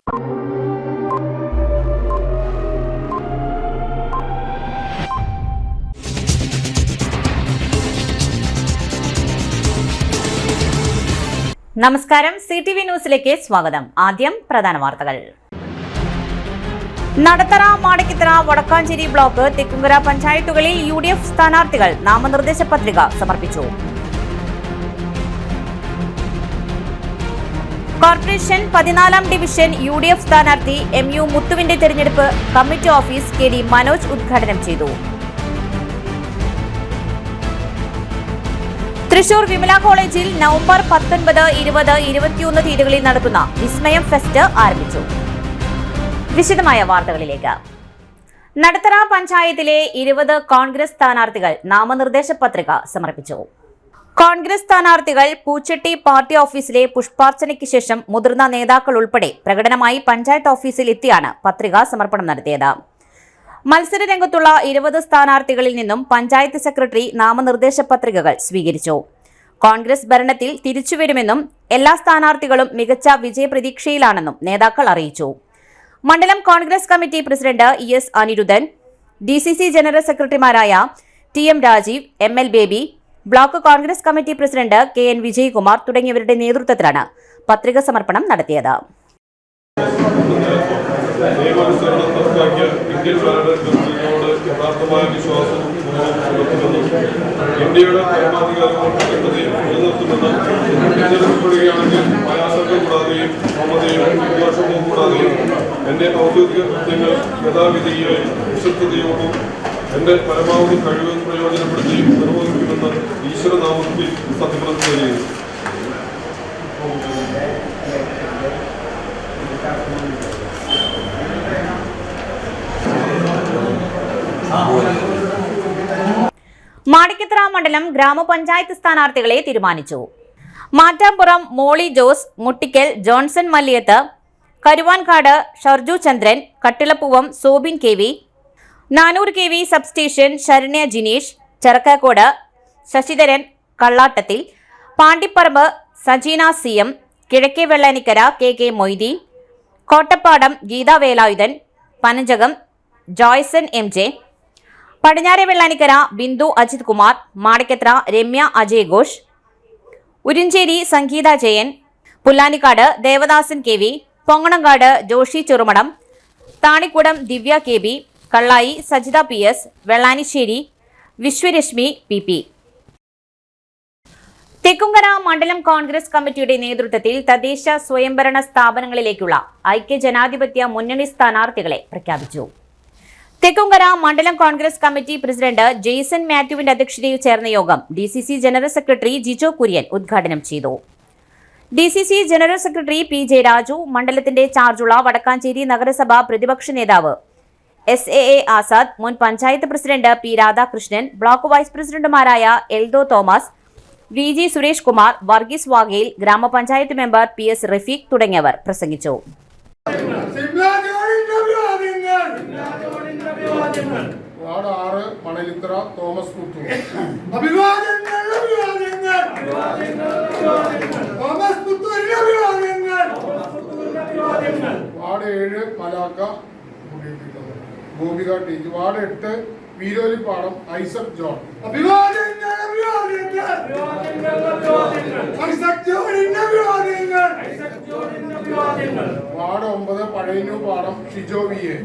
നമസ്കാരം, CTV ന്യൂസിലേക്ക് സ്വാഗതം. ആദ്യം പ്രധാന വാർത്തകൾ. നടത്തറ, മാടക്കിത്തറ, വടക്കാഞ്ചേരി ബ്ലോക്ക്, തെക്കുംകര പഞ്ചായത്തുകളിൽ UDF സ്ഥാനാർത്ഥികൾ നാമനിർദ്ദേശ പത്രിക സമർപ്പിച്ചു. കോർപ്പറേഷൻ 14ാം ഡിവിഷൻ UDF സ്ഥാനാർത്ഥി MU മുത്തുവിന്റെ തെരഞ്ഞെടുപ്പ് കമ്മിറ്റി ഓഫീസ് KD മനോജ് ഉദ്ഘാടനം ചെയ്തു. തൃശൂർ വിമല കോളേജിൽ നവംബർ 19, 20, 21 തീയതികളിൽ നടക്കുന്ന വിസ്മയം ഫെസ്റ്റ് ആരംഭിച്ചു. വിശദമായ വാർത്തകളിലേക്ക്. നടത്തറ പഞ്ചായത്തിലെ 20 കോൺഗ്രസ് സ്ഥാനാർത്ഥികൾ നാമനിർദ്ദേശ പത്രിക സമർപ്പിച്ചു. കോൺഗ്രസ് സ്ഥാനാർത്ഥികൾ പൂച്ചട്ടി പാർട്ടി ഓഫീസിലെ പുഷ്പാർച്ചനയ്ക്ക് ശേഷം മുതിർന്ന നേതാക്കൾ ഉൾപ്പെടെ പ്രകടനമായി പഞ്ചായത്ത് ഓഫീസിൽ എത്തിയാണ് പത്രികാ സമർപ്പണം നടത്തിയത്. മത്സര രംഗത്തുള്ള 20 സ്ഥാനാർത്ഥികളിൽ നിന്നും പഞ്ചായത്ത് സെക്രട്ടറി നാമനിർദ്ദേശ പത്രികകൾ സ്വീകരിച്ചു. കോൺഗ്രസ് ഭരണത്തിൽ തിരിച്ചുവരുമെന്നും എല്ലാ സ്ഥാനാർത്ഥികളും മികച്ച വിജയപ്രതീക്ഷയിലാണെന്നും നേതാക്കൾ അറിയിച്ചു. മണ്ഡലം Congress committee president ES Anirudhan, DCC general സെക്രട്ടറിമാരായ TM Rajeev, ML Baby, block Congress committee president KN Vijayakumar തുടങ്ങിയവരുടെ നേതൃത്വത്തിലാണ് പത്രിക സമർപ്പണം നടത്തിയത്. ഇന്ത്യൻ ഭരണഘടനയോട് യഥാർത്ഥമായ വിശ്വാസവും ഇന്ത്യയുടെ പരമാധികാരങ്ങൾ നിലനിർത്തുമെന്ന് തിരഞ്ഞെടുക്കപ്പെടുകയാണെങ്കിൽ പ്രയാസങ്ങൾ കൂടാതെയും മമതയും വിദ്വേഷവും കൂടാതെയും എന്റെ ഔദ്യോഗിക കൃത്യങ്ങൾ യഥാവിധിയായി വിശ്വസ്തയോടും എന്റെ പരമാവധി കഴിവ് പ്രയോജനപ്പെടുത്തി നിർവഹിക്കുമെന്ന് ഈശ്വരനാമത്തിൽ സത്യപ്രതിജ്ഞ ചെയ്യുന്നു. മാടക്കിത്തറ മണ്ഡലം ഗ്രാമപഞ്ചായത്ത് സ്ഥാനാർത്ഥികളെ തീരുമാനിച്ചു. Mattampuram Molly Jose, Muttikkal Johnson Malliyath, Karuvankad Sharju Chandran, Kattilapoovam Sobin KV, 400 KV substation Saranya Jineesh, Cherakkakode Sasidharan കള്ളാട്ടത്തിൽ, പാണ്ടിപ്പറമ്പ് സജീന CM, കിഴക്കേ വെള്ളാനിക്കര KK മൊയ്തീൻ, കോട്ടപ്പാടം ഗീതാ വേലായുധൻ, പനഞ്ചകം ജോയ്സൺ MJ, പടിഞ്ഞാറെ വെള്ളാനിക്കര ബിന്ദു അജിത് കുമാർ, മാടക്കത്ര രമ്യ അജയ് ഘോഷ്, ഉരിഞ്ചേരി സംഗീത ജയൻ, പുല്ലാനിക്കാട് ദേവദാസൻ KV, പൊങ്ങണങ്കാട് ജോഷി ചെറുമടം, താണിക്കുടം ദിവ്യ KB, കള്ളായി Sajitha PS, വെള്ളാനിശ്ശേരി വിശ്വരശ്മി PP. Thekkumkara മണ്ഡലം കോൺഗ്രസ് കമ്മിറ്റിയുടെ നേതൃത്വത്തിൽ തദ്ദേശ സ്വയംഭരണ സ്ഥാപനങ്ങളിലേക്കുള്ള ഐക്യജനാധിപത്യ മുന്നണി സ്ഥാനാർത്ഥികളെ പ്രഖ്യാപിച്ചു. തെക്കുംകര മണ്ഡലം കോൺഗ്രസ് കമ്മിറ്റി പ്രസിഡന്റ് ജെയ്സൺ മാത്യുവിന്റെ അധ്യക്ഷതയിൽ ചേർന്ന യോഗം DCC general secretary Jijo Kurian ഉദ്ഘാടനം ചെയ്തു. DCC general secretary PJ Raju, മണ്ഡലത്തിന്റെ ചാർജുള്ള വടക്കാഞ്ചേരി നഗരസഭ പ്രതിപക്ഷ നേതാവ് SAA ആസാദ്, മുൻ panchayat president P Radhakrishnan, block vice പ്രസിഡന്റുമാരായ എൽദോ തോമസ്, VG സുരേഷ് കുമാർ, വർഗീസ് വാഗേൽ, ഗ്രാമപഞ്ചായത്ത് മെമ്പർ PS റഫീഖ് തുടങ്ങിയവർ പ്രസംഗിച്ചു. Ward 6 Manalithara Thomas Puthur. Ward 7 Malakka Gopika teacher. Ward 8 Veerolipadam Isaac John. Ward 9 Pazhayannur പാടം ഷിജോ VA.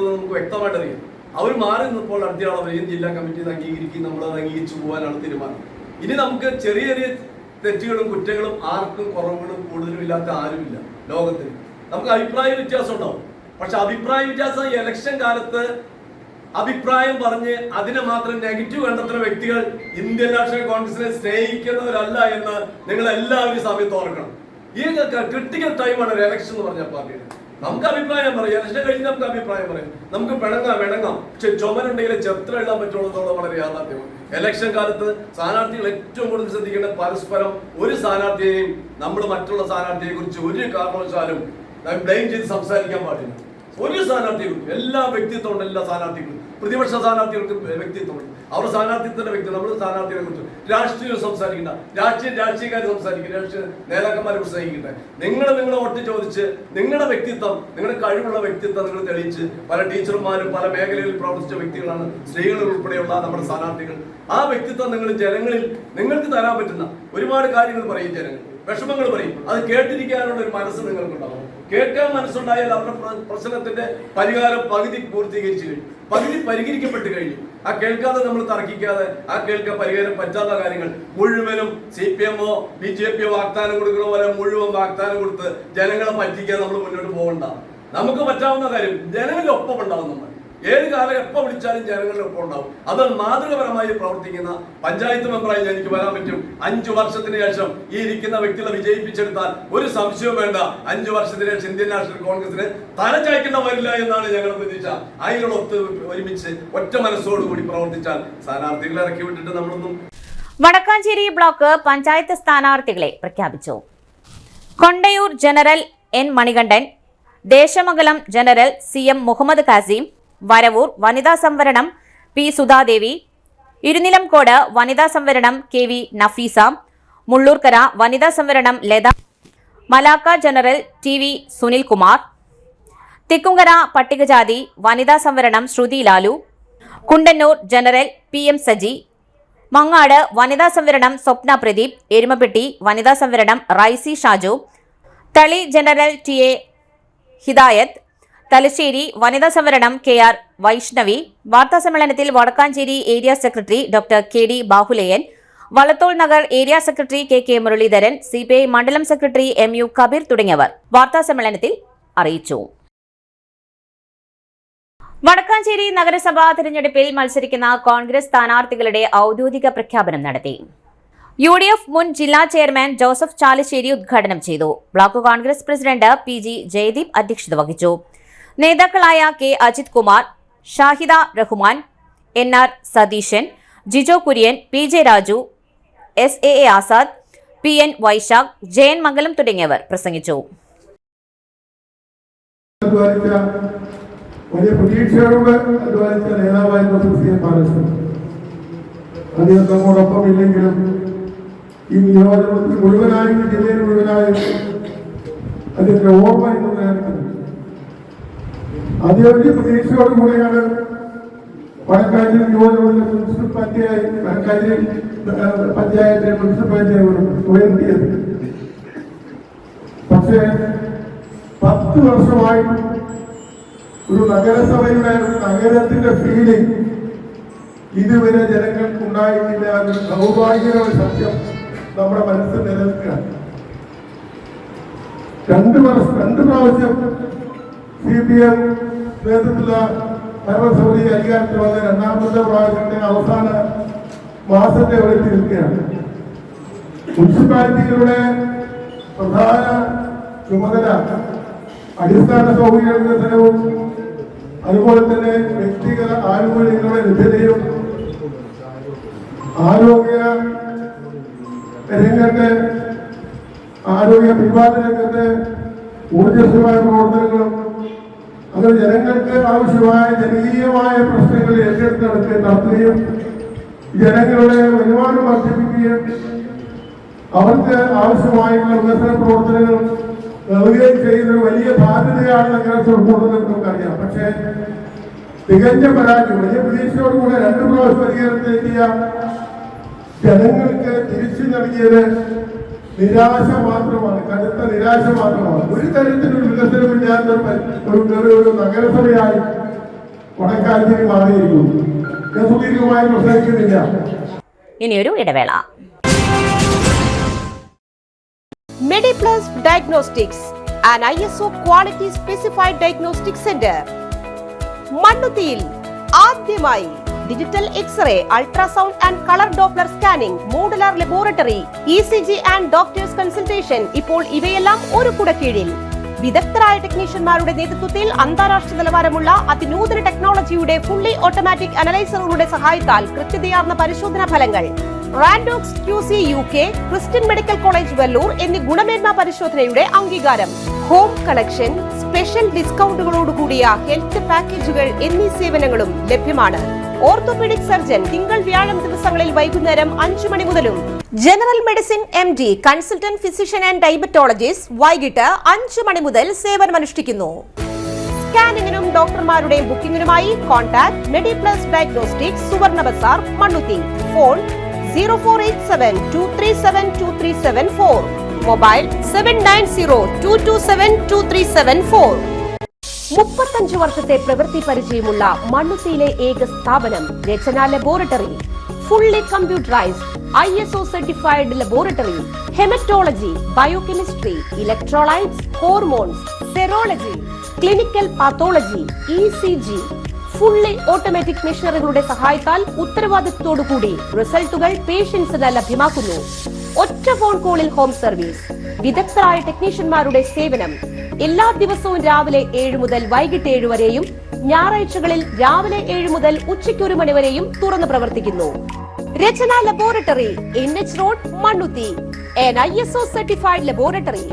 നമുക്ക് വ്യക്തമായിട്ട് അറിയാം. അവർ മാറി നിന്നപ്പോൾ അടുത്തയാളവരെയും ജില്ലാ കമ്മിറ്റി അംഗീകരിക്കും, നമ്മളത് അംഗീകരിച്ചു പോകാനാണ് തീരുമാനം. ഇനി നമുക്ക് ചെറിയ ചെറിയ തെറ്റുകളും കുറ്റങ്ങളും ആർക്കും കുറവുകളും കൂടുതലും ഇല്ലാത്ത ആരുമില്ല ലോകത്തിൽ. നമുക്ക് അഭിപ്രായ വ്യത്യാസം ഉണ്ടാവും. പക്ഷെ അഭിപ്രായ വ്യത്യാസം ഇലക്ഷൻ കാലത്ത് അഭിപ്രായം പറഞ്ഞ് അതിനെ മാത്രം നെഗറ്റീവ് കണ്ടെത്തുന്ന വ്യക്തികൾ ഇന്ത്യൻ നാഷണൽ കോൺഗ്രസിനെ സ്നേഹിക്കുന്നവരല്ല എന്ന് നിങ്ങൾ എല്ലാവരും സമയത്ത് ഓർക്കണം. ഈ ക്രിട്ടിക്കൽ ടൈമാണ് ഒരു ഇലക്ഷൻ എന്ന് പറഞ്ഞ പാർട്ടിയുടെ. നമുക്ക് അഭിപ്രായം പറയാം, ഇലക്ഷൻ കഴിഞ്ഞ് നമുക്ക് അഭിപ്രായം പറയാം, നമുക്ക് പിണങ്ങാം. പക്ഷെ ചുമരുണ്ടെങ്കിൽ ചെത്ര എഴുതാൻ പറ്റുള്ളൂ വളരെ യാഥാർത്ഥ്യമാണ്. ഇലക്ഷൻ കാലത്ത് സ്ഥാനാർത്ഥികൾ ഏറ്റവും കൂടുതൽ ശ്രദ്ധിക്കേണ്ട പരസ്പരം ഒരു സ്ഥാനാർത്ഥിയെയും നമ്മൾ മറ്റുള്ള സ്ഥാനാർത്ഥിയെ കുറിച്ച് ഒരു കാരണവശാലും ബ്ലെയിം ചെയ്ത് സംസാരിക്കാൻ പാടില്ല. ഒരു സ്ഥാനാർത്ഥികളും എല്ലാ വ്യക്തിത്വമുണ്ട് എല്ലാ സ്ഥാനാർത്ഥികളും. പ്രതിപക്ഷ സ്ഥാനാർത്ഥികൾക്ക് വ്യക്തിത്വമുണ്ട്. അവരുടെ സ്ഥാനാർത്ഥിത്വത്തിന്റെ വ്യക്തി നമ്മൾ സ്ഥാനാർത്ഥികളെ കുറിച്ച് രാഷ്ട്രീയം സംസാരിക്കണ്ട, രാഷ്ട്രീയക്കാർ സംസാരിക്കും, രാഷ്ട്രീയ നേതാക്കന്മാരെ പ്രസംഗിക്കട്ടെ. നിങ്ങളുടെ വോട്ട് ചോദിച്ച് നിങ്ങളുടെ വ്യക്തിത്വം, നിങ്ങളുടെ കഴിവുള്ള വ്യക്തിത്വം നിങ്ങൾ തെളിയിച്ച് പല ടീച്ചർമാരും പല മേഖലകളിൽ പ്രവർത്തിച്ച വ്യക്തികളാണ് സ്ത്രീകൾ ഉൾപ്പെടെയുള്ള നമ്മുടെ സ്ഥാനാർത്ഥികൾ. ആ വ്യക്തിത്വം നിങ്ങൾ ജനങ്ങളിൽ നിങ്ങൾക്ക് തരാൻ പറ്റുന്ന ഒരുപാട് കാര്യങ്ങൾ പറയും, ജനങ്ങൾ വിഷമങ്ങൾ പറയും. അത് കേട്ടിരിക്കാനുള്ള ഒരു മനസ്സ് നിങ്ങൾക്കുണ്ടാവും. കേൾക്കാൻ മനസ്സുണ്ടായാൽ അവരുടെ പ്രശ്നത്തിന്റെ പരിഹാരം പകുതി പൂർത്തീകരിച്ചു കഴിഞ്ഞു, പകുതി പരിഹരിക്കപ്പെട്ട് കഴിഞ്ഞു. ആ കേൾക്കാതെ നമ്മൾ തർക്കിക്കാതെ, ആ കേൾക്കാൻ പരിഹാരം പറ്റാത്ത കാര്യങ്ങൾ മുഴുവനും CPM-ഓ BJP-യോ വാഗ്ദാനം കൊടുക്കുന്ന പോലെ മുഴുവൻ വാഗ്ദാനം കൊടുത്ത് ജനങ്ങളെ പറ്റിക്കാൻ നമ്മൾ മുന്നോട്ട് പോകണ്ട. നമുക്ക് പറ്റാവുന്ന കാര്യം ജനങ്ങളിലൊപ്പം ഉണ്ടാവും. നമ്മൾ ഏത് കാലം എപ്പോൾ വിളിച്ചാലും ജനങ്ങളിലൊപ്പം ഉണ്ടാവും. അതാണ് മാതൃകപരമായി പ്രവർത്തിക്കുന്ന പഞ്ചായത്ത് മെമ്പറായി എനിക്ക് വരാൻ പറ്റും. 5 വർഷത്തിന് ശേഷം ഈ ഇരിക്കുന്ന വ്യക്തികളെ വിജയിപ്പിച്ചെടുത്താൽ ഒരു സംശയവും വേണ്ട. 5 വർഷത്തിന് ശേഷം ഇന്ത്യൻ നാഷണൽ കോൺഗ്രസിന് തലചായ്ക്കേണ്ട വരില്ല എന്നാണ് ഞങ്ങളുടെ പ്രതീക്ഷ. അതിനോടൊത്ത് ഒരുമിച്ച് ഒറ്റ മനസ്സോടുകൂടി പ്രവർത്തിച്ചാൽ സ്ഥാനാർത്ഥികളെ ഇറക്കി വിട്ടിട്ട് നമ്മളൊന്നും. വടക്കാഞ്ചേരി ബ്ലോക്ക് പഞ്ചായത്ത് സ്ഥാനാർത്ഥികളെ പ്രഖ്യാപിച്ചു. Kondayur general N Manikandan, Desamangalam general CM Muhammad Kasim, Varavur വനിതാ സംവരണം P സുധാദേവി, ഇരുനിലംകോട് വനിതാ സംവരണം KV നഫീസ, മുള്ളൂർക്കര വനിതാ സംവരണം ലത, മലാക്ക ജനറൽ TV സുനിൽകുമാർ, തിക്കുങ്കര പട്ടികജാതി വനിതാ സംവരണം ശ്രുതി ലാലു, കുണ്ടന്നൂർ ജനറൽ PM സജി, മങ്ങാട് വനിതാ സംവരണം സ്വപ്ന പ്രദീപ്, എരുമപ്പെട്ടി വനിതാ സംവരണം റൈസി ഷാജു, തളി ജനറൽ TA ഹിദായത്ത്, തലശ്ശേരി വനിതാ സംവരണം KR വൈഷ്ണവി. വാർത്താസമ്മേളനത്തിൽ Vadakkanchery area secretary doctor KD Bahulayan, Vallathol Nagar area secretary KK Muraleedharan, CPI മണ്ഡലം സെക്രട്ടറി MU കബീർ തുടങ്ങിയവർ വാർത്താസമ്മേളനത്തിൽ അറിയിച്ചു. വടക്കാഞ്ചേരി നഗരസഭാ തിരഞ്ഞെടുപ്പിൽ മത്സരിക്കുന്ന കോൺഗ്രസ് സ്ഥാനാർത്ഥികളുടെ ഔദ്യോഗിക പ്രഖ്യാപനം നടത്തി. UDF മുൻ ജില്ലാ ചെയർമാൻ ജോസഫ് ചാലിശ്ശേരി ഉദ്ഘാടനം ചെയ്തു. Block Congress president PG Jayadeep അധ്യക്ഷത വഹിച്ചു. നേതാക്കളായ K Ajith Kumar, Shahida Rahman, NR Satheesan, Jijo Kurian, PJ Raju, SAA Azad, PN Vaishakh, Jayan മംഗലം തുടങ്ങിയവർ പ്രസംഗിച്ചു. വലിയ പ്രതീക്ഷയോടെ അധ്വാനിച്ച നേതാവായിരുന്നു അദ്ദേഹം നമ്മോടൊപ്പം ഇല്ലെങ്കിലും ഈ നിയോജകത്തിൽ മുഴുവനായും ജില്ലയിൽ മുഴുവനായും അതിന്റെ ഓർമ്മ ഇന്ന് നേർക്കുന്നത്. അതിയൊരു പ്രതീക്ഷയോടുകൂടിയാണ് വടക്കാഞ്ചേരി നിയോജകത്തിലെ മുനിസിപ്പാലിറ്റിയായി വടക്കാഞ്ചേരി പഞ്ചായത്തിലെ മുനിസിപ്പാലിറ്റിയെ ഉയർത്തിയത്. പക്ഷേ 10 വർഷമായി ഒരു നഗരസഭയുടെ ഒരു നഗരത്തിന്റെ ഫീലിംഗ് ഇതുവരെ ജനങ്ങൾക്ക് ഉണ്ടായിട്ടില്ല എന്നൊരു ദൗർഭാഗ്യമായ സത്യം നമ്മുടെ മനസ്സിൽ നിലനിൽക്കുകയാണ്. 2 പ്രാവശ്യം CPM നേതൃത്വത്തിലുള്ള ഭരണസമിതി അധികാരത്തിൽ വന്ന 2ാമത്തെ പ്രാവശ്യത്തെ അവസാന മാസത്തെ വെളിയിൽ നിൽക്കുകയാണ്. മുനിസിപ്പാലിറ്റികളുടെ പ്രധാന ചുമതല അടിസ്ഥാന സൗകര്യ വികസനവും അതുപോലെ തന്നെ വ്യക്തിഗത ആനുകൂല്യങ്ങളുടെ ലഭ്യതയും ആരോഗ്യ രംഗത്ത് ആരോഗ്യ പരിപാലന രംഗത്ത് ഊർജ്ജസ്വമായ പ്രവർത്തനങ്ങളും അങ്ങനെ ജനങ്ങൾക്ക് ആവശ്യമായ ജനകീയമായ പ്രശ്നങ്ങൾ ഏറ്റെടുത്ത് നടത്തുകയും ജനങ്ങളുടെ വരുമാനം വർദ്ധിപ്പിക്കുകയും അവർക്ക് ആവശ്യമായുള്ള വികസന പ്രവർത്തനങ്ങൾ നൽകുകയും ചെയ്യുന്ന വലിയ ബാധ്യതയാണ് നഗരസഭ നമുക്കറിയാം. പക്ഷേ തികഞ്ഞ പരാജയം, വലിയ പ്രതീക്ഷയോടുകൂടെ 2 പ്രാവശ്യം അധികാരത്തിലെത്തിയ ജനങ്ങൾക്ക് തിരിച്ചു നൽകിയത് നിരാശ മാത്രമാണ്, കടുത്ത നിരാശ മാത്രമാണ്. ഒരു തരത്തിലൊരു വികസനമില്ലാത്ത ഒരു നഗരസഭയായി വടക്കാഞ്ചേരി മാറിയിരിക്കുന്നു. ഞാൻ സുദീർഘമായി പ്രസംഗിക്കുന്നില്ല. ഇനിയൊരു ഇടവേള. Mediplus Diagnostics, an ISO quality specified diagnostic center. മണ്ണുത്തിയിൽ ആദ്യമായി digital x-ray, ultrasound and colour Doppler scanning, modular laboratory, ECG and doctors consultation. ഇപ്പോൾ ഇവയെല്ലാം ഒരു കുടക്കീഴിൽ. വിദഗ്ധരായ ടെക്നീഷ്യന്മാരുടെ നേതൃത്വത്തിൽ അന്താരാഷ്ട്ര നിലവാരമുള്ള അതിനൂതന ടെക്നോളജിയുടെ ഫുള്ളി ഓട്ടോമാറ്റിക് അനലൈസറുകളുടെ സഹായത്താൽ കൃത്യതയാർന്ന പരിശോധനാ ഫലങ്ങൾ. റാൻഡോക്സ് QC UK, Christian medical college Vellore എന്നീ ഗുണമേന്മ പരിശോധനയുടെ അംഗീകാരം. ഹോം കളക്ഷൻ, സ്പെഷ്യൽ ഡിസ്കൗണ്ടുകളോടുകൂടിയ ഹെൽത്ത് പാക്കേജുകൾ എന്നീ സേവനങ്ങളും ലഭ്യമാണ്. ഓർത്തോപീഡിക് സർജൻ തിങ്കൾ വ്യാഴം ദിവസങ്ങളിൽ വൈകുന്നേരം 5 മണി മുതലും general medicine MD consultant physician and diabetologist വൈകിട്ട് 5 മണി മുതൽ സേവനമനുഷ്ഠിക്കുന്നു. സ്കാനിങ്ങിനും ഡോക്ടർമാരുടെ ബുക്കിംഗിനുമായി കോൺടാക്ട് മെഡിപ്ലസ് ഡയഗ്നോസ്റ്റിക്സ്, സുവർണ ബസാർ, മണ്ണുത്തി. Phone 0487237237 mobile 7902272374. 35 വർഷത്തെ പ്രവൃത്തി പരിചയമുള്ള മണ്ണുത്തിയിലെ ഏക സ്ഥാപനം Rachana laboratory. Fully computerised ISO certified laboratory. Haematology, biochemistry, electrolytes, hormones, serology, clinical pathology, ECG. Fully automatic മെഷീനറികളുടെ സഹായത്താൽ ഉത്തരവാദിത്വത്തോടുകൂടി റിസൾട്ടുകൾ പേഷ്യൻസിന് ലഭ്യമാക്കുന്നു. ഒറ്റ ഫോൺ കോളിൽ ഹോം സർവീസ്. വിദഗ്ധരായ ടെക്നീഷ്യന്മാരുടെ സേവനം. എല്ലാ ദിവസവും രാവിലെ 7 മുതൽ വൈകിട്ട് 7 വരെയും ഞായറാഴ്ചകളിൽ രാവിലെ 7 മുതൽ ഉച്ചയ്ക്ക് 1 മണി വരെയും തുറന്നു പ്രവർത്തിക്കുന്നു. Rachana laboratory, NH road, Mannuthy. ISO certified laboratory.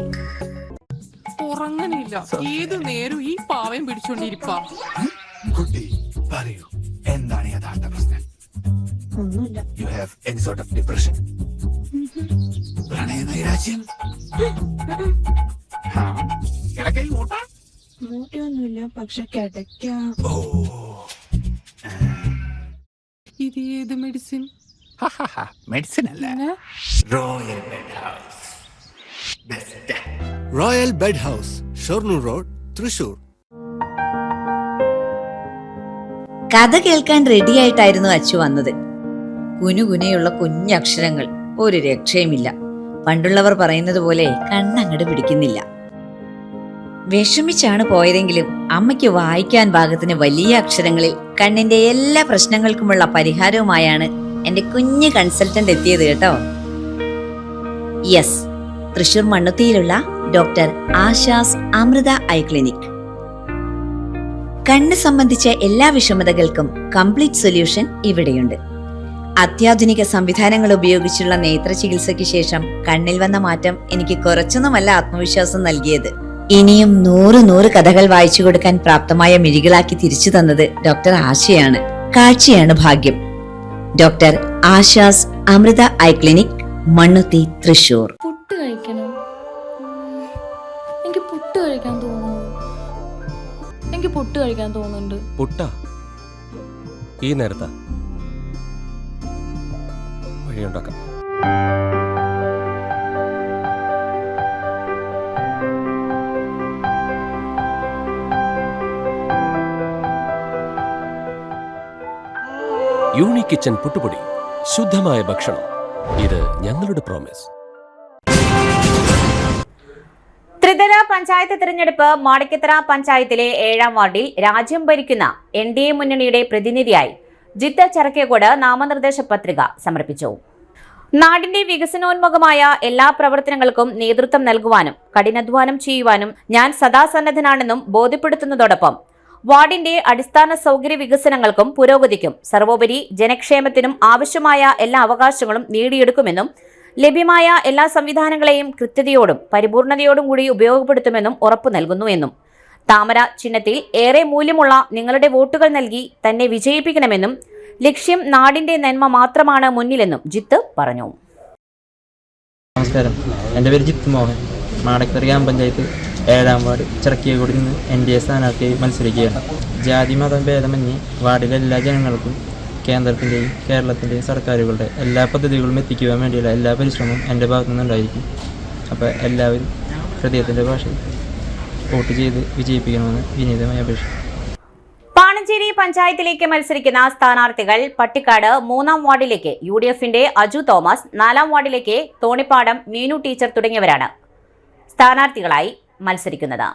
ഉറങ്ങണില്ല, ഏതു നേരം ഈ പാവം പിടിച്ചോണ്ടിരിപ്പാ. കുട്ടി പറയൂ, എന്താണ് യഥാർത്ഥ പ്രശ്നം? ഒന്നുമില്ല. You have any sort of depression? പ്രണയനൈരാശ്യം? കിടക്കയിൽ മൂട്ട? മൂട്ടയൊന്നുമില്ല, പക്ഷെ കിടക്കാം. ഓ, ഇത് ഏത് മെഡിസിൻ? മെഡിസിൻ അല്ല, royal bed house. Best royal bed house, Shoranur road, Thrissur. കഥ കേൾക്കാൻ റെഡിയായിട്ടായിരുന്നു അച്ചു വന്നത്. കുനുകുനയുള്ള കുഞ്ഞക്ഷരങ്ങൾ, ഒരു രക്ഷയുമില്ല. പണ്ടുള്ളവർ പറയുന്നത് പോലെ കണ്ണങ്ങട് പിടിക്കുന്നില്ല. വിഷമിച്ചാണ് പോയതെങ്കിലും അമ്മയ്ക്ക് വായിക്കാൻ പാകത്തിന് വലിയ അക്ഷരങ്ങളിൽ കണ്ണിന്റെ എല്ലാ പ്രശ്നങ്ങൾക്കുമുള്ള പരിഹാരവുമായാണ് എന്റെ കുഞ്ഞ് കൺസൾട്ടന്റ് എത്തിയത് കേട്ടോ. യെസ്, തൃശൂർ മണ്ണുത്തിയിലുള്ള doctor Asha's Amrita eye clinic. കണ്ണ് സംബന്ധിച്ച എല്ലാ വിഷമതകൾക്കും കംപ്ലീറ്റ് സൊല്യൂഷൻ ഇവിടെയുണ്ട്. അത്യാധുനിക സംവിധാനങ്ങൾ ഉപയോഗിച്ചുള്ള നേത്ര ചികിത്സയ്ക്ക് ശേഷം കണ്ണിൽ വന്ന മാറ്റം എനിക്ക് കുറച്ചൊന്നുമല്ല ആത്മവിശ്വാസം നൽകിയത്. ഇനിയും 100 കഥകൾ വായിച്ചു കൊടുക്കാൻ പ്രാപ്തമായ മിഴികളാക്കി തിരിച്ചു തന്നത് ഡോക്ടർ ആശയാണ്. കാഴ്ചയാണ് ഭാഗ്യം. Doctor Asha's Amrita eye clinic, Mannuthy, Thrissur. Puttu കഴിക്കണം. എനിക്ക് പുട്ട് കഴിക്കാൻ തോന്നുന്നുണ്ട്. പുട്ടാ? ഈ നേരത്താ? വഴിയുണ്ടാക്കാം. യൂണിക് കിച്ചൻ പുട്ടുപൊടി, ശുദ്ധമായ ഭക്ഷണം. ഇത് ഞങ്ങളുടെ പ്രോമിസ്. ത്രിതല പഞ്ചായത്ത് തിരഞ്ഞെടുപ്പ് മാണിക്കത്തറ പഞ്ചായത്തിലെ 7ാം വാർഡിൽ രാജ്യം ഭരിക്കുന്ന NDA മുന്നണിയുടെ പ്രതിനിധിയായി ജിത്ത് ചെറക്കേക്കോട് നാമനിർദ്ദേശ പത്രിക സമർപ്പിച്ചു. നാടിന്റെ വികസനോന്മുഖമായ എല്ലാ പ്രവർത്തനങ്ങൾക്കും നേതൃത്വം നൽകുവാനും കഠിനാധ്വാനം ചെയ്യുവാനും ഞാൻ സദാ സന്നദ്ധനാണെന്നും ബോധ്യപ്പെടുത്തുന്നതോടൊപ്പം വാർഡിന്റെ അടിസ്ഥാന സൗകര്യ വികസനങ്ങൾക്കും പുരോഗതിക്കും സർവോപരി ജനക്ഷേമത്തിനും ആവശ്യമായ എല്ലാ അവകാശങ്ങളും നേടിയെടുക്കുമെന്നും ലഭ്യമായ എല്ലാ സംവിധാനങ്ങളെയും കൃത്യതയോടും പരിപൂർണതയോടും കൂടി ഉപയോഗപ്പെടുത്തുമെന്നും ഉറപ്പു നൽകുന്നുവെന്നും താമര ചിഹ്നത്തിൽ ഏറെ മൂല്യമുള്ള നിങ്ങളുടെ വോട്ടുകൾ നൽകി തന്നെ വിജയിപ്പിക്കണമെന്നും ലക്ഷ്യം നാടിന്റെ നന്മ മാത്രമാണ് മുന്നിലെന്നും ജിത്ത് പറഞ്ഞു. നമസ്കാരം, എൻ്റെ പേര് ജിത്ത് മോഹൻ. മാടക്കര ഗ്രാമപഞ്ചായത്ത് 7ാം വാർഡ് ചിറക്കിയക്കോടിൽ നിന്ന് NDA സ്ഥാനാർത്ഥിയായി മത്സരിക്കുകയാണ്. ജാതി മതം ഭേദമന്യേ വാർഡിലെ എല്ലാ ജനങ്ങൾക്കും കേന്ദ്രത്തിൻ്റെയും കേരളത്തിൻ്റെയും സർക്കാരുകളുടെ എല്ലാ പദ്ധതികളും എത്തിക്കുവാൻ വേണ്ടിയുള്ള എല്ലാ പരിശ്രമവും എൻ്റെ ഭാഗത്തു നിന്നുണ്ടായിരിക്കും. അപ്പോൾ എല്ലാവരും ഹൃദയത്തിൻ്റെ ഭാഷയിൽ വോട്ട് ചെയ്ത് വിജയിപ്പിക്കണമെന്ന് വിനീതമായി അപേക്ഷിക്കുന്നു. പാണഞ്ചേരി പഞ്ചായത്തിലേക്ക് മത്സരിക്കുന്ന സ്ഥാനാർത്ഥികൾ പട്ടിക്കാട് 3ാം വാർഡിലേക്ക് UDFന്റെ അജു തോമസ്, 4ാം വാർഡിലേക്ക് തോണിപ്പാടം മീനു ടീച്ചർ തുടങ്ങിയവരാണ് സ്ഥാനാർത്ഥികളായി മത്സരിക്കുന്നത്.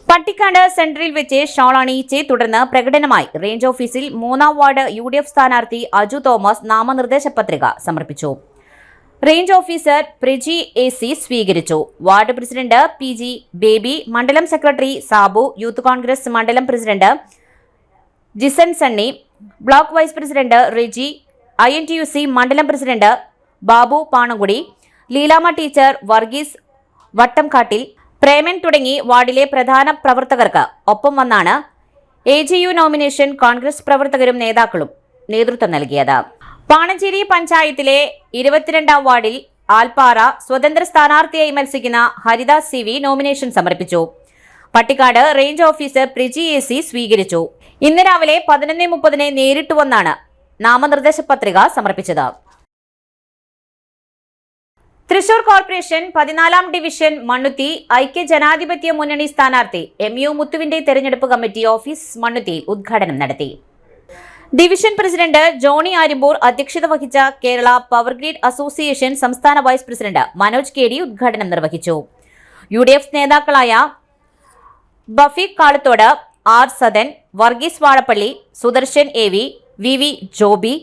പട്ടിക്കാട് സെന്ററിൽ വെച്ച് ഷോൾ അണിയിച്ച് തുടർന്ന് പ്രകടനമായി റേഞ്ച് ഓഫീസിൽ 3ാം വാർഡ് UDF സ്ഥാനാർത്ഥി അജു തോമസ് നാമനിർദ്ദേശ പത്രിക സമർപ്പിച്ചു. റേഞ്ച് ഓഫീസർ പ്രജി AC സ്വീകരിച്ചു. വാർഡ് പ്രസിഡന്റ് PG ബേബി, മണ്ഡലം സെക്രട്ടറി സാബു, യൂത്ത് കോൺഗ്രസ് മണ്ഡലം president Jisan Sunny, block vice president Riji, INTUC മണ്ഡലം പ്രസിഡന്റ് ബാബു പാണങ്കുടി, ലീലാമ ടീച്ചർ, വർഗീസ് വട്ടംകാട്ടിൽ, പ്രേമൻ തുടങ്ങി വാർഡിലെ പ്രധാന പ്രവർത്തകർക്ക് ഒപ്പം വന്നാണ് AGU നോമിനേഷൻ കോൺഗ്രസ് പ്രവർത്തകരും നേതാക്കളും നേതൃത്വം നൽകിയത്. പാണഞ്ചേരി പഞ്ചായത്തിലെ 22ാം വാർഡിൽ ആൽപ്പാറ സ്വതന്ത്ര സ്ഥാനാർത്ഥിയായി മത്സരിക്കുന്ന ഹരിദാസ് CV നോമിനേഷൻ സമർപ്പിച്ചു. Pattikkad range officer Priji AC സ്വീകരിച്ചു. ഇന്ന് രാവിലെ 11:30 നേരിട്ട് വന്നാണ് നാമനിർദ്ദേശ പത്രിക സമർപ്പിച്ചത്. തൃശൂർ കോർപ്പറേഷൻ 14ാം ഡിവിഷൻ മണ്ണുത്തി ഐക്യ ജനാധിപത്യ മുന്നണി സ്ഥാനാർത്ഥി MU മുത്തുവിന്റെ തെരഞ്ഞെടുപ്പ് കമ്മിറ്റി ഓഫീസ് മണ്ണുത്തിയിൽ ഉദ്ഘാടനം നടത്തി. ഡിവിഷൻ പ്രസിഡന്റ് ജോണി ആരിമ്പൂർ അധ്യക്ഷത വഹിച്ച കേരള പവർ ഗ്രിഡ് അസോസിയേഷൻ സംസ്ഥാന വൈസ് പ്രസിഡന്റ് മനോജ് KD ഉദ്ഘാടനം നിർവഹിച്ചു. UDF നേതാക്കളായ Bafeeq Kalathode, R Sadan, Varghese Vazhappally, Sudarshan AV, VV Joby,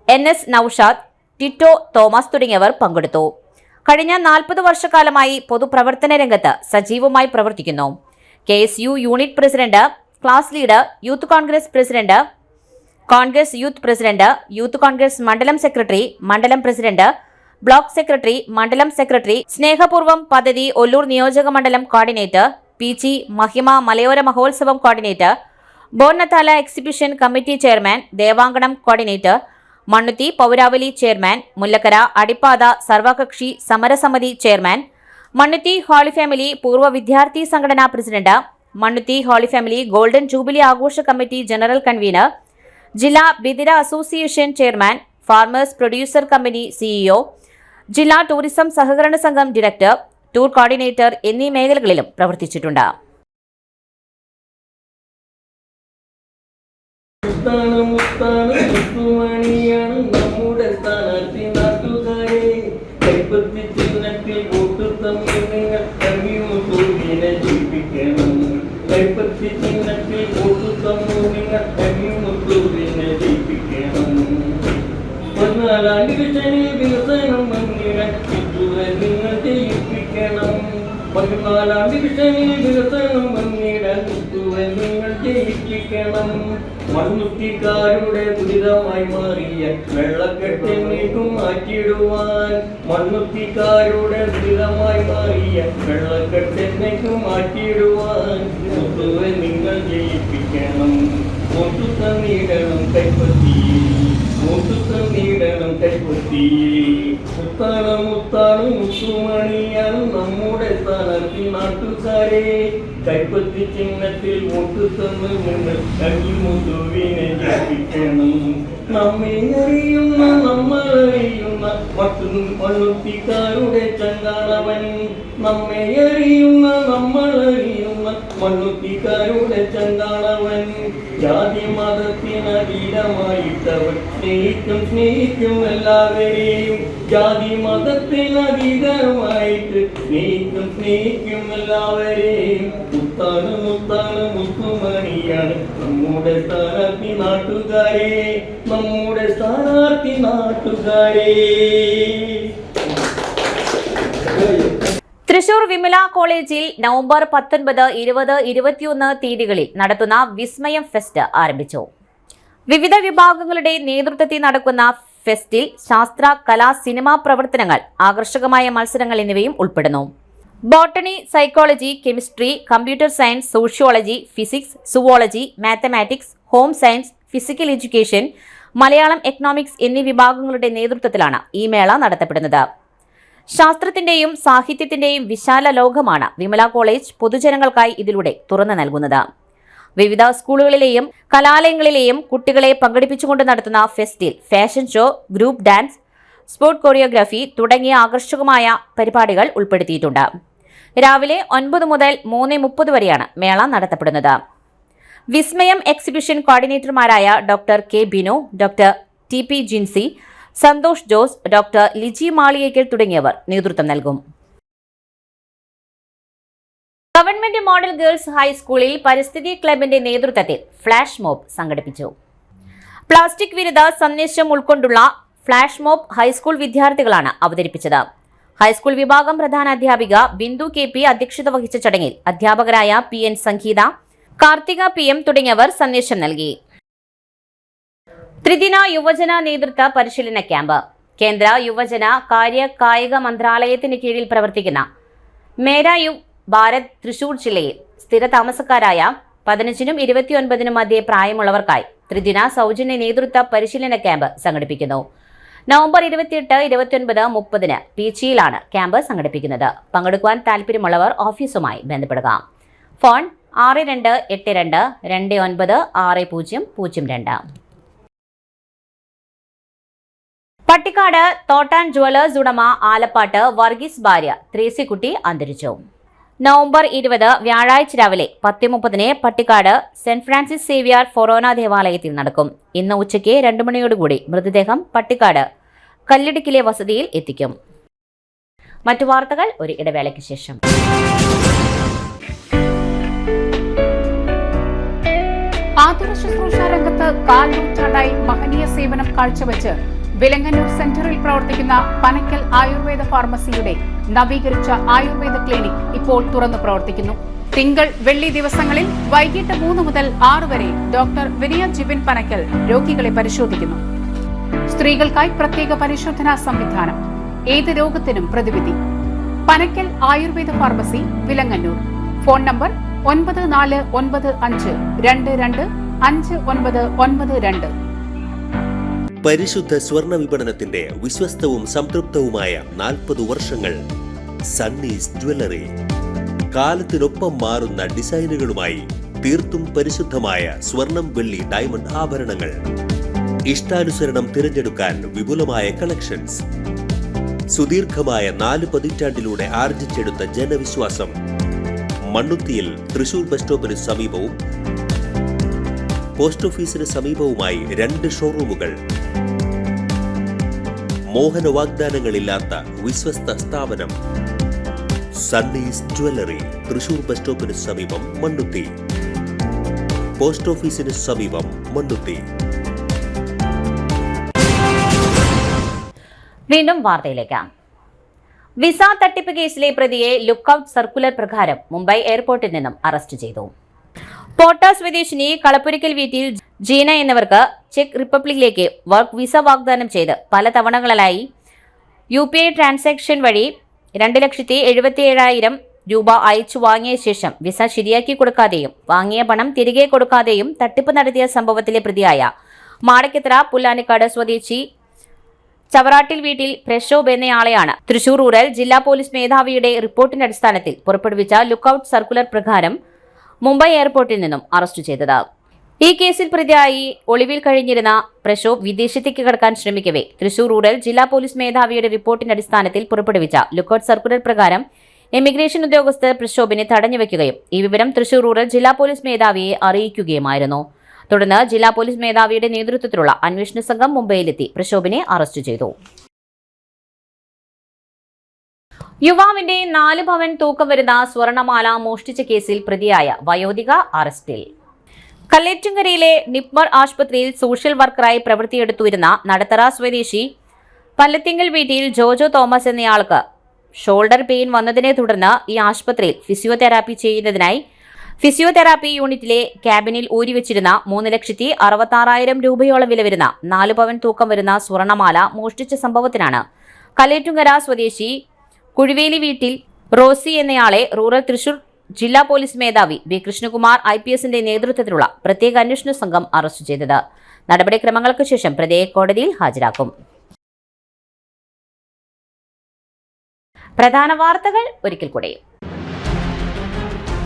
NS Noushad, Tito Thomas തുടങ്ങിയവർ പങ്കെടുത്തു. കഴിഞ്ഞ 40 വർഷക്കാലമായി പൊതുപ്രവർത്തന രംഗത്ത് സജീവമായി പ്രവർത്തിക്കുന്നു. KSU unit president, class leader, youth Congress president, Congress youth president, youth Congress മണ്ഡലം സെക്രട്ടറി, മണ്ഡലം പ്രസിഡന്റ്, ബ്ലോക്ക് സെക്രട്ടറി, മണ്ഡലം സെക്രട്ടറി, സ്നേഹപൂർവ്വം പദ്ധതി ഒല്ലൂർ നിയോജക മണ്ഡലം കോർഡിനേറ്റർ, PG മഹിമ മലയോര മഹോത്സവം കോർഡിനേറ്റർ, ബോർനത്താല exhibition committee chairman, Devanganam coordinator, Mannuthy പൗരാവലി ചെയർമാൻ, മുല്ലക്കര അടിപ്പാത സർവകക്ഷി സമരസമിതി ചെയർമാൻ, മണ്ണുത്തി ഹോളി ഫാമിലി പൂർവ്വ വിദ്യാർത്ഥി സംഘടനാ president, Mannuthy holy family golden jubilee ആഘോഷ കമ്മിറ്റി ജനറൽ കൺവീനർ, ജില്ലാ ബിദിര അസോസിയേഷൻ chairman, farmers producer company CEO, ജില്ലാ ടൂറിസം സഹകരണ സംഘം ഡയറക്ടർ, ടൂർ കോർഡിനേറ്റർ എന്നീ മേഖലകളിലും പ്രവർത്തിച്ചിട്ടുണ്ട്. മണ്ണുത്തിക്കാരുടെ ദുരിതമായി മാറിയ വെള്ളക്കെട്ടിനേക്കും മാറ്റിയിടുവാൻ, മണ്ണുത്തിക്കാരുടെ ദുരിതമായി മാറിയ വെള്ളക്കെട്ടിനേക്കും മാറ്റിയിടുവാൻ മുത്തുവെ നിങ്ങൾ ജയിപ്പിക്കണം. മുത്തുതന്നീടണം കൈപ്പത്തി, മുത്തുതന്നീടണം കൈപ്പത്തി. മുത്താണ് മുത്താണ് മുത്തുമണിയാണ് നമ്മുടെ സ്ഥാനാർത്ഥി. നാട്ടുകാരെ കൈപ്പത്തി ചിഹ്നത്തിൽ വോട്ട് തന്ന് നിങ്ങൾ കഞ്ഞി മുത്തുവിനെ ജയിപ്പിക്കണം. നമ്മെ അറിയുന്ന നമ്മളറിയുന്ന മണ്ണുത്തിക്കാരുടെ ചങ്കാളവൻ, നമ്മെ അറിയുന്ന നമ്മളറിയുന്ന മണ്ണുത്തിക്കാരുടെ ചങ്കാളവൻ. ജാതി മതത്തിനതീതമായിട്ടവൻ സ്നേഹിക്കും സ്നേഹിക്കും എല്ലാവരെയും. ജാതി മതത്തിനതീതമായിട്ട് സ്നേഹിക്കും സ്നേഹിക്കും എല്ലാവരെയും. മുത്താണ് മുത്താണ് മുത്തുമണിയാണ് നമ്മുടെ സ്ഥാനാർത്ഥി. നാട്ടുകാരെ നമ്മുടെ സ്ഥാനാർത്ഥി നാട്ടുകാരെ. തൃശൂർ വിമല കോളേജിൽ നവംബർ 19, 20, 21 തീയതികളിൽ നടത്തുന്ന വിസ്മയം ഫെസ്റ്റ് ആരംഭിച്ചു. വിവിധ വിഭാഗങ്ങളുടെ നേതൃത്വത്തിൽ നടക്കുന്ന ഫെസ്റ്റിൽ ശാസ്ത്ര, കലാ, സിനിമാ പ്രവർത്തനങ്ങൾ, ആകർഷകമായ മത്സരങ്ങൾ എന്നിവയും ഉൾപ്പെടുന്നു. Botany, psychology, chemistry, computer science, sociology, physics, zoology, mathematics, home science, physical education, Malayalam, economics എന്നീ വിഭാഗങ്ങളുടെ നേതൃത്വത്തിലാണ് ഈ മേള നടത്തപ്പെടുന്നത്. ശാസ്ത്രത്തിന്റെയും സാഹിത്യത്തിന്റെയും വിശാല ലോകമാണ് വിമല കോളേജ് പൊതുജനങ്ങൾക്കായി ഇതിലൂടെ തുറന്നു നൽകുന്നത്. വിവിധ സ്കൂളുകളിലെയും കലാലയങ്ങളിലെയും കുട്ടികളെ പങ്കെടുപ്പിച്ചുകൊണ്ട് നടത്തുന്ന ഫെസ്റ്റിൽ fashion show, group dance, sport choreography തുടങ്ങിയ ആകർഷകമായ പരിപാടികൾ ഉൾപ്പെടുത്തിയിട്ടുണ്ട്. രാവിലെ 9 മുതൽ 3:30 വരെയാണ് മേള നടത്തപ്പെടുന്നത്. വിസ്മയം എക്സിബിഷൻ കോർഡിനേറ്റർമാരായ doctor K Binu, doctor TP Jincy, Santhosh Jose, doctor Liji Maliyekkal തുടങ്ങിയവർ നേതൃത്വം നൽകും. ഗവൺമെന്റ് മോഡൽ ഗേൾസ് ഹൈസ്കൂളിൽ പരിസ്ഥിതി ക്ലബിന്റെ നേതൃത്വത്തിൽ ഫ്ലാഷ് മോബ് സംഘടിപ്പിച്ചു. പ്ലാസ്റ്റിക് വിരുദ്ധ സന്ദേശം ഉൾക്കൊണ്ടുള്ള ഫ്ലാഷ് മോബ് ഹൈസ്കൂൾ വിദ്യാർത്ഥികളാണ് അവതരിപ്പിച്ചത്. ഹൈസ്കൂൾ വിഭാഗം പ്രധാനാധ്യാപിക ബിന്ദു KP അധ്യക്ഷത വഹിച്ച ചടങ്ങിൽ അധ്യാപകരായ PN സംഗീത, കാർത്തിക PM തുടങ്ങിയവർ സന്ദേശം നൽകി. ത്രിദിന യുവജന നേതൃത്വ പരിശീലന ക്യാമ്പ് കേന്ദ്ര യുവജന കായിക മന്ത്രാലയത്തിന് കീഴിൽ പ്രവർത്തിക്കുന്ന മേരാ യുവ് ഭാരത് തൃശൂർ ജില്ലയിൽ സ്ഥിര താമസക്കാരായ 15-നും 29-നും മധ്യേ പ്രായമുള്ളവർക്കായി ത്രിദിന സൗജന്യ നേതൃത്വ പരിശീലന ക്യാമ്പ് സംഘടിപ്പിക്കുന്നു. നവംബർ 28, 29, 30 പീച്ചിയിലാണ് ക്യാമ്പ് സംഘടിപ്പിക്കുന്നത്. പങ്കെടുക്കുവാൻ താൽപ്പര്യമുള്ളവർ ഓഫീസുമായി ബന്ധപ്പെടുക. ഫോൺ 6282296002. പട്ടിക്കാട് തോട്ടാൻ ജുവലേഴ്സ് ഉടമ ആലപ്പാട്ട് വർഗീസ് ഭാര്യ ത്രേസിക്കുട്ടി അന്തരിച്ചു. നവംബർ 20 വ്യാഴാഴ്ച രാവിലെ 10:30 പട്ടിക്കാട് സെന്റ് ഫ്രാൻസിസ് സേവിയർ ഫൊറോന ദേവാലയത്തിൽ നടക്കും. ഇന്ന് ഉച്ചയ്ക്ക് 2 മണിയോടുകൂടി മൃതദേഹം പട്ടിക്കാട് കല്ലിടുക്കിലെ വസതിയിൽ എത്തിക്കും. മറ്റു വാർത്തകൾ ഒരു ഇടവേളയ്ക്ക് ശേഷം. ആതുര ശുശ്രൂഷ രംഗത്ത് 4 നൂറ്റാണ്ടായി മഹനീയ സേവനം കാഴ്ചവെച്ച് വിലങ്ങന്നൂർ സെന്ററിൽ പ്രവർത്തിക്കുന്ന പനക്കൽ ആയുർവേദ ഫാർമസിയുടെ നവീകരിച്ച ആയുർവേദ ക്ലിനിക് ഇപ്പോൾ തുറന്നു പ്രവർത്തിക്കുന്നു. തിങ്കൾ, വെള്ളി ദിവസങ്ങളിൽ വൈകിട്ട് 3 മുതൽ 6 വരെ ഡോക്ടർ വിനയ ജിബിൻ പനക്കൽ രോഗികളെ പരിശോധിക്കുന്നു. സ്ത്രീകൾക്കായി പ്രത്യേക പരിശോധനാ സംവിധാനം, ഏത് രോഗത്തിനും പ്രതിവിധി. Panakkal Ayurveda pharmacy, Vilangannur. Phone number 9495225992. പരിശുദ്ധ സ്വർണ്ണ വിപണനത്തിന്റെ വിശ്വസ്തവും സംതൃപ്തവുമായ 40 വർഷങ്ങൾ. സണ്ണീസ് ജ്വല്ലറി. കാലത്തിനൊപ്പം മാറുന്ന ഡിസൈനുകളുമായി തീർത്തും പരിശുദ്ധമായ സ്വർണം, വെള്ളി, ഡയമണ്ട് ആഭരണങ്ങൾ. ഇഷ്ടാനുസരണം തിരഞ്ഞെടുക്കാൻ വിപുലമായ കളക്ഷൻസ്. സുദീർഘമായ 4 പതിറ്റാണ്ടിലൂടെ ആർജിച്ചെടുത്ത ജനവിശ്വാസം. മണ്ണുത്തിയിൽ തൃശൂർ ബസ് സ്റ്റോപ്പിന് സമീപവും പോസ്റ്റ് ഓഫീസിന് സമീപവുമായി 2 ഷോറൂമുകൾ. മോഹന വാഗ്ദാനങ്ങളില്ലാത്ത വിശ്വസ്ത സ്ഥാപനം. സണ്ണീസ് ജ്വല്ലറി, തൃശൂർ ബസ് സ്റ്റോപ്പിന് സമീപം, മണ്ണുത്തി. പോസ്റ്റ് ഓഫീസിന് സമീപം, മണ്ണുത്തി. വീണ്ടും വാർത്തയിലേക്ക്. വിസ തട്ടിപ്പ് കേസിലെ പ്രതിയെ ലുക്കൌട്ട് സർക്കുലർ പ്രകാരം മുംബൈ എയർപോർട്ടിൽ നിന്നും അറസ്റ്റ് ചെയ്തു. പോട്ട സ്വദേശിനി കളപ്പുരയ്ക്കൽ വീട്ടിൽ ജീന എന്നിവർക്ക് ചെക്ക് റിപ്പബ്ലിക്കിലേക്ക് വർക്ക് വിസ വാഗ്ദാനം ചെയ്ത് പല തവണകളിലായി UPI ട്രാൻസാക്ഷൻ വഴി 2,77,000 രൂപ അയച്ചു വാങ്ങിയ ശേഷം വിസ ശരിയാക്കി കൊടുക്കാതെയും വാങ്ങിയ പണം തിരികെ കൊടുക്കാതെയും തട്ടിപ്പ് നടത്തിയ സംഭവത്തിലെ പ്രതിയായ മാടക്കത്തറ പുല്ലാനിക്കാട് സ്വദേശി ചവറാട്ടിൽ വീട്ടിൽ പ്രശോഭ് എന്നയാളെയാണ് തൃശൂർ റൂറൽ ജില്ലാ പോലീസ് മേധാവിയുടെ റിപ്പോർട്ടിന്റെ അടിസ്ഥാനത്തിൽ പുറപ്പെടുവിച്ച ലുക്കൌട്ട് സർക്കുലർ പ്രകാരം മുംബൈ എയർപോർട്ടിൽ നിന്നും അറസ്റ്റ് ചെയ്തത്. ഈ കേസിൽ പ്രതിയായി ഒളിവിൽ കഴിഞ്ഞിരുന്ന പ്രശോഭ് വിദേശത്തേക്ക് കടക്കാൻ ശ്രമിക്കവേ തൃശൂർ റൂറൽ ജില്ലാ പോലീസ് മേധാവിയുടെ റിപ്പോർട്ടിന്റെ അടിസ്ഥാനത്തിൽ പുറപ്പെടുവിച്ച ലുക്കൌട്ട് സർക്കുലർ പ്രകാരം ഇമിഗ്രേഷൻ ഉദ്യോഗസ്ഥർ പ്രശോഭിനെ തടഞ്ഞുവെക്കുകയും ഈ വിവരം തൃശൂർ റൂറൽ ജില്ലാ പോലീസ് മേധാവിയെ അറിയിക്കുകയുമായിരുന്നു. തുടർന്ന് ജില്ലാ പോലീസ് മേധാവിയുടെ നേതൃത്വത്തിലുള്ള അന്വേഷണ സംഘം മുംബൈയിലെത്തി പ്രശോഭിനെ അറസ്റ്റ് ചെയ്തു. യുവാവിന്റെ 4 പവൻ തൂക്കം വരുന്ന സ്വർണമാല മോഷ്ടിച്ച കേസിൽ പ്രതിയായ വയോധിക അറസ്റ്റിൽ. കല്ലേറ്റുങ്കരയിലെ നിപ്മർ ആശുപത്രിയിൽ സോഷ്യൽ വർക്കറായി പ്രവൃത്തിയെടുത്തുവരുന്ന നടത്തറ സ്വദേശി പല്ലത്തിങ്കൽ വീട്ടിൽ ജോജോ തോമസ് എന്നയാൾക്ക് ഷോൾഡർ പെയിൻ വന്നതിനെ തുടർന്ന് ഈ ആശുപത്രിയിൽ ഫിസിയോതെറാപ്പി ചെയ്യുന്നതിനായി ഫിസിയോതെറാപ്പി യൂണിറ്റിലെ ക്യാബിനിൽ ഊരിവെച്ചിരുന്ന 3,66,000 രൂപയോളം വില വരുന്ന 4 പവൻ തൂക്കം വരുന്ന സ്വർണമാല മോഷ്ടിച്ച സംഭവത്തിനാണ് കല്ലേറ്റുങ്കര സ്വദേശി കുഴിവേലി വീട്ടിൽ റോസി എന്നയാളെ റൂറൽ തൃശൂർ ജില്ലാ പോലീസ് മേധാവി ബി കൃഷ്ണകുമാർ IPSന്റെ നേതൃത്വത്തിലുള്ള പ്രത്യേക അന്വേഷണ സംഘം അറസ്റ്റ് ചെയ്തത്. നടപടിക്രമങ്ങൾക്ക് ശേഷം പ്രതിയെ കോടതിയിൽ ഹാജരാക്കും. പ്രധാന വാർത്തകൾ ഒരിക്കൽ കൂടി.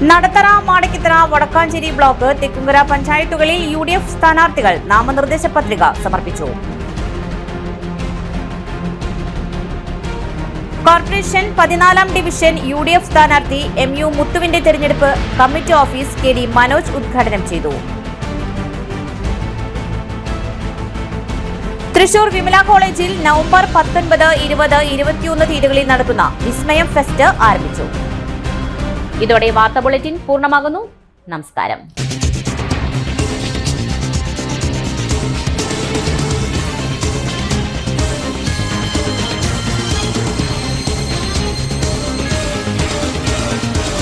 നടത്തറ, മാടക്കത്തറ, വടക്കാഞ്ചേരി ബ്ലോക്ക്, തെക്കുംകര പഞ്ചായത്തുകളിൽ UDF സ്ഥാനാർത്ഥികൾ നാമനിർദ്ദേശ പത്രിക സമർപ്പിച്ചു. കോർപ്പറേഷൻ 14ാം ഡിവിഷൻ UDF സ്ഥാനാർത്ഥി MU മുത്തുവിന്റെ തെരഞ്ഞെടുപ്പ് കമ്മിറ്റി ഓഫീസ് KD മനോജ് ഉദ്ഘാടനം ചെയ്തു. തൃശൂർ വിമല കോളേജിൽ നവംബർ 19, 20, 21 തീയതികളിൽ നടത്തുന്ന വിസ്മയം ഫെസ്റ്റ് ആരംഭിച്ചു. ഇതോടെ വാർത്താ ബുള്ളറ്റിൻ പൂർണ്ണമാകുന്നു. നമസ്കാരം.